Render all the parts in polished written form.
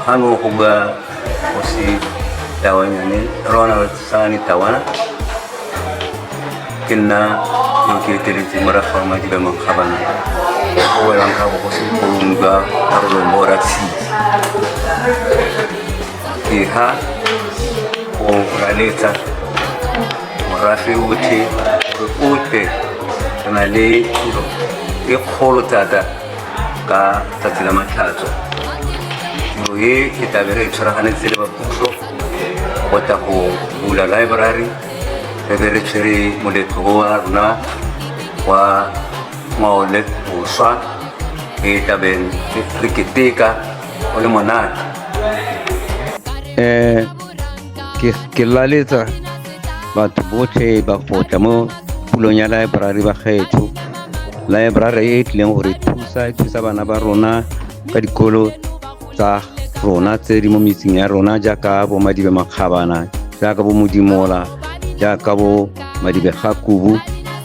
hano kuga osi tawanya ni rona sani tawana kinna yoke teliti mara forma di bama khabana o wala ka ko si kurunga arlo morati ha o raleta marafi uti na le e kholo tata ka tatila mathatso ye kitabere tshwaragane tsele ba puso go ta go bula library re tsere moletlo wa rona wa maole boswa e tabeng re keteka o le monate ke laletsa batho botlhe ba fotla mo pulong ya library ba kgetho library e tlileng gore thusa bana ba rona ka dikolo tsa rona tse di mo metseng ya rona jaaka bo Madibe Makgabana jaaka bo Modimola jaaka bo Madibe Gakubu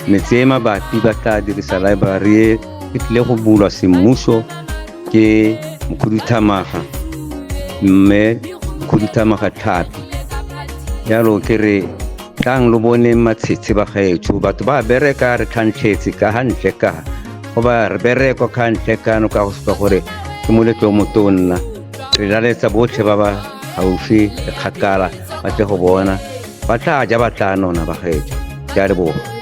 metse mabapi ba tla dirisa library e tlile go bulwa semmuso ke Mokhuduthamaga mme Mokhuduthamaga Tlhapi yalo ke re tlang lo bone matshetse ba gaetsho batho ba bereka re tlhantlhetse ka hantle ka go ba re bereka ka hantle ka no ka go se gore ke moletlo motonna re laletsa botlhe ba ba haufi le kgakala ba tle go bona ba tla ja ba tla nona ba gaetsho ke a leboga